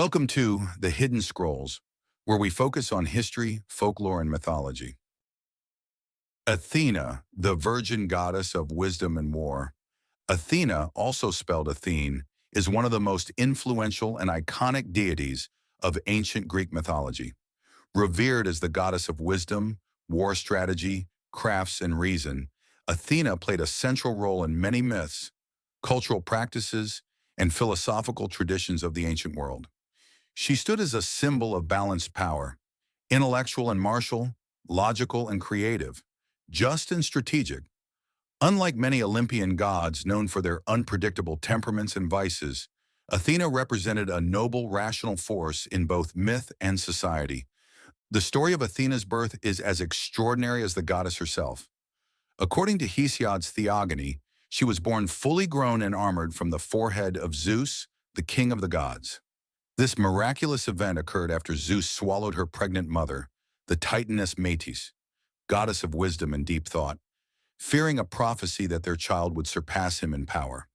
Welcome to The Hidden Scrolls, where we focus on history, folklore, and mythology. Athena, the virgin goddess of wisdom and war. Athena, also spelled Athene, is one of the most influential and iconic deities of ancient Greek mythology. Revered as the goddess of wisdom, war strategy, crafts, and reason, Athena played a central role in many myths, cultural practices, and philosophical traditions of the ancient world. She stood as a symbol of balanced power, intellectual and martial, logical and creative, just and strategic. Unlike many Olympian gods known for their unpredictable temperaments and vices, Athena represented a noble, rational force in both myth and society. The story of Athena's birth is as extraordinary as the goddess herself. According to Hesiod's Theogony, she was born fully grown and armored from the forehead of Zeus, the king of the gods. This miraculous event occurred after Zeus swallowed her pregnant mother, the Titaness Metis, goddess of wisdom and deep thought, fearing a prophecy that their child would surpass him in power.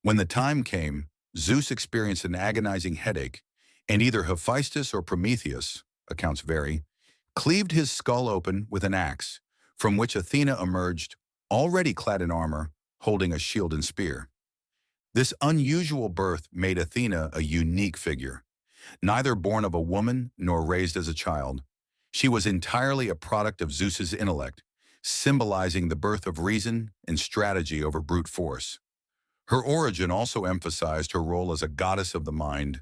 When the time came, Zeus experienced an agonizing headache, and either Hephaestus or Prometheus, accounts vary, cleaved his skull open with an axe, from which Athena emerged, already clad in armor, holding a shield and spear. This unusual birth made Athena a unique figure. Neither born of a woman nor raised as a child, she was entirely a product of Zeus's intellect, symbolizing the birth of reason and strategy over brute force. Her origin also emphasized her role as a goddess of the mind,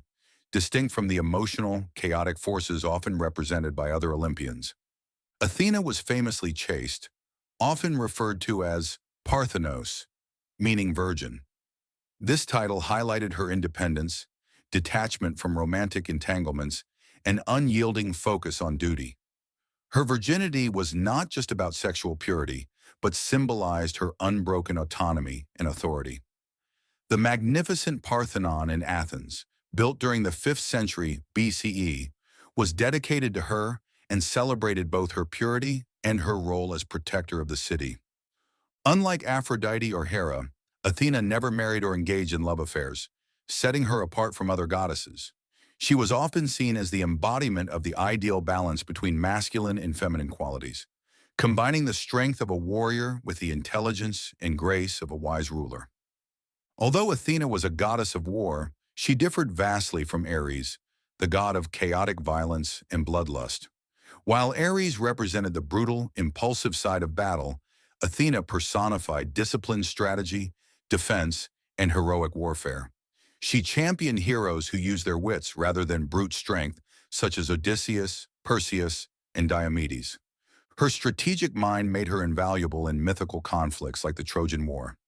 distinct from the emotional, chaotic forces often represented by other Olympians. Athena was famously chaste, often referred to as Parthenos, meaning virgin. This title highlighted her independence, detachment from romantic entanglements, and unyielding focus on duty. Her virginity was not just about sexual purity, but symbolized her unbroken autonomy and authority. The magnificent Parthenon in Athens, built during the 5th century BCE, was dedicated to her and celebrated both her purity and her role as protector of the city. Unlike Aphrodite or Hera, Athena never married or engaged in love affairs, setting her apart from other goddesses. She was often seen as the embodiment of the ideal balance between masculine and feminine qualities, combining the strength of a warrior with the intelligence and grace of a wise ruler. Although Athena was a goddess of war, she differed vastly from Ares, the god of chaotic violence and bloodlust. While Ares represented the brutal, impulsive side of battle, Athena personified disciplined strategy, defense, and heroic warfare. She championed heroes who used their wits rather than brute strength, such as Odysseus, Perseus, and Diomedes. Her strategic mind made her invaluable in mythical conflicts like the Trojan War.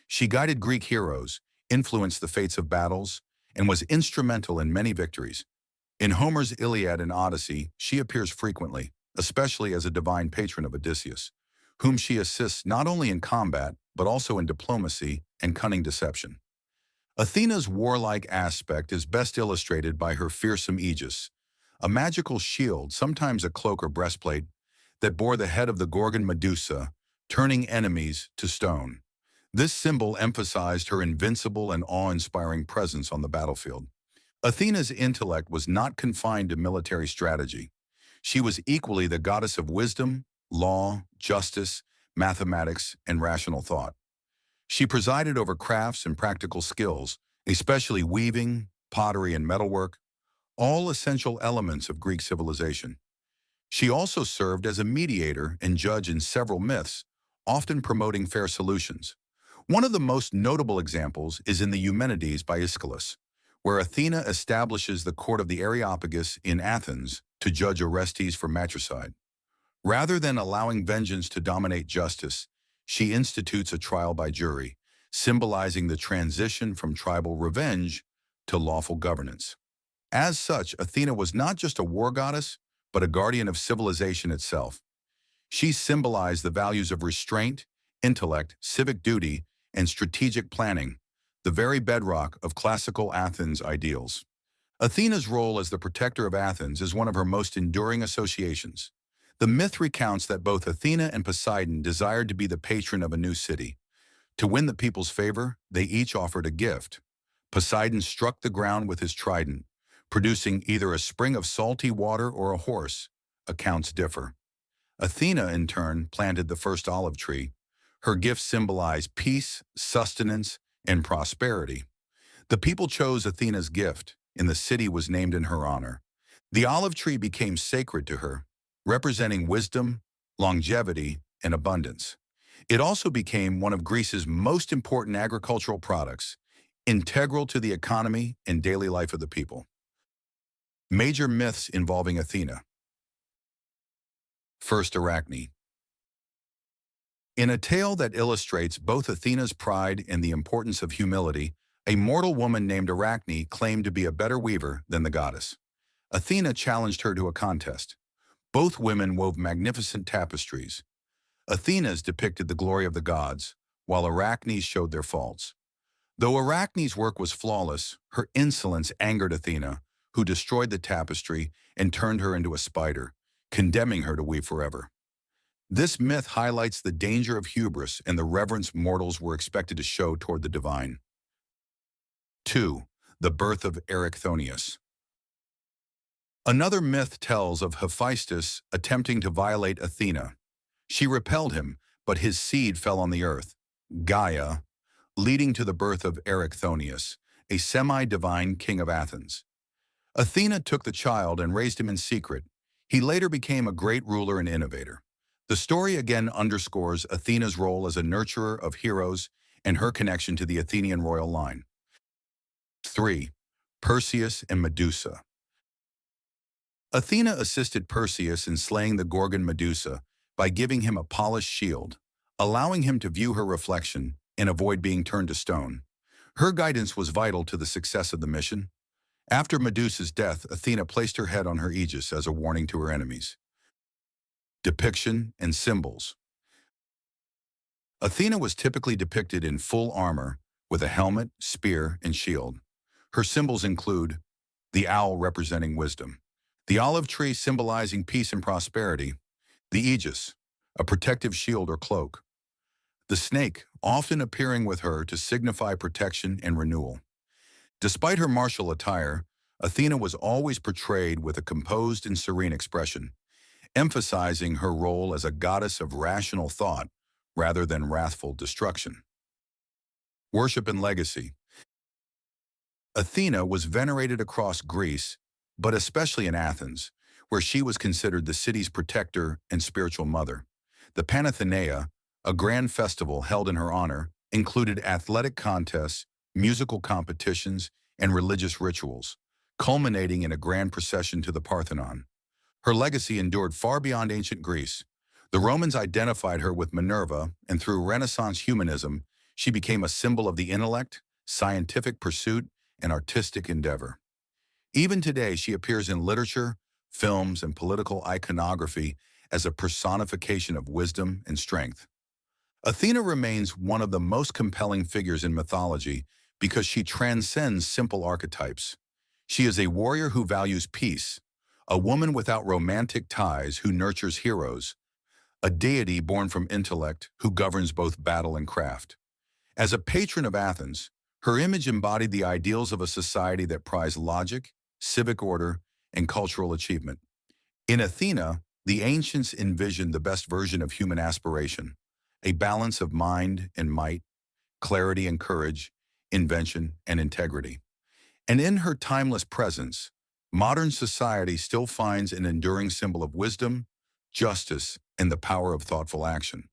She guided Greek heroes, influenced the fates of battles, and was instrumental in many victories. In Homer's Iliad and Odyssey, she appears frequently, especially as a divine patron of Odysseus, whom she assists not only in combat, but also in diplomacy and cunning deception. Athena's warlike aspect is best illustrated by her fearsome aegis, a magical shield, sometimes a cloak or breastplate, that bore the head of the Gorgon Medusa, turning enemies to stone. This symbol emphasized her invincible and awe-inspiring presence on the battlefield. Athena's intellect was not confined to military strategy. She was equally the goddess of wisdom, law, justice, mathematics, and rational thought. She presided over crafts and practical skills, especially weaving, pottery, and metalwork, all essential elements of Greek civilization. She also served as a mediator and judge in several myths, often promoting fair solutions. One of the most notable examples is in the Eumenides by Aeschylus, where Athena establishes the court of the Areopagus in Athens to judge Orestes for matricide. Rather than allowing vengeance to dominate justice, she institutes a trial by jury, symbolizing the transition from tribal revenge to lawful governance. As such, Athena was not just a war goddess, but a guardian of civilization itself. She symbolized the values of restraint, intellect, civic duty, and strategic planning, the very bedrock of classical Athens ideals. Athena's role as the protector of Athens is one of her most enduring associations. The myth recounts that both Athena and Poseidon desired to be the patron of a new city. To win the people's favor, they each offered a gift. Poseidon struck the ground with his trident, producing either a spring of salty water or a horse. Accounts differ. Athena, in turn, planted the first olive tree. Her gifts symbolize peace, sustenance, and prosperity. The people chose Athena's gift, and the city was named in her honor. The olive tree became sacred to her, representing wisdom, longevity, and abundance. It also became one of Greece's most important agricultural products, integral to the economy and daily life of the people. Major myths involving Athena. First, Arachne. In a tale that illustrates both Athena's pride and the importance of humility, a mortal woman named Arachne claimed to be a better weaver than the goddess. Athena challenged her to a contest. Both women wove magnificent tapestries. Athena's depicted the glory of the gods, while Arachne's showed their faults. Though Arachne's work was flawless, her insolence angered Athena, who destroyed the tapestry and turned her into a spider, condemning her to weave forever. This myth highlights the danger of hubris and the reverence mortals were expected to show toward the divine. 2. The birth of Erichthonius. Another myth tells of Hephaestus attempting to violate Athena. She repelled him, but his seed fell on the earth, Gaia, leading to the birth of Erichthonius, a semi-divine king of Athens. Athena took the child and raised him in secret. He later became a great ruler and innovator. The story again underscores Athena's role as a nurturer of heroes and her connection to the Athenian royal line. 3. Perseus and Medusa. Athena assisted Perseus in slaying the Gorgon Medusa by giving him a polished shield, allowing him to view her reflection and avoid being turned to stone. Her guidance was vital to the success of the mission. After Medusa's death, Athena placed her head on her aegis as a warning to her enemies. Depiction and symbols. Athena was typically depicted in full armor with a helmet, spear, and shield. Her symbols include the owl representing wisdom, the olive tree symbolizing peace and prosperity, the aegis, a protective shield or cloak, the snake often appearing with her to signify protection and renewal. Despite her martial attire, Athena was always portrayed with a composed and serene expression, emphasizing her role as a goddess of rational thought rather than wrathful destruction. Worship and legacy. Athena was venerated across Greece, but especially in Athens, where she was considered the city's protector and spiritual mother. The Panathenaea, a grand festival held in her honor, included athletic contests, musical competitions, and religious rituals, culminating in a grand procession to the Parthenon. Her legacy endured far beyond ancient Greece. The Romans identified her with Minerva, and through Renaissance humanism, she became a symbol of the intellect, scientific pursuit, and artistic endeavor. Even today, she appears in literature, films, and political iconography as a personification of wisdom and strength. Athena remains one of the most compelling figures in mythology because she transcends simple archetypes. She is a warrior who values peace, a woman without romantic ties who nurtures heroes, a deity born from intellect who governs both battle and craft. As a patron of Athens, her image embodied the ideals of a society that prized logic, civic order, and cultural achievement. In Athena, the ancients envisioned the best version of human aspiration, a balance of mind and might, clarity and courage, invention and integrity. And in her timeless presence, modern society still finds an enduring symbol of wisdom, justice, and the power of thoughtful action.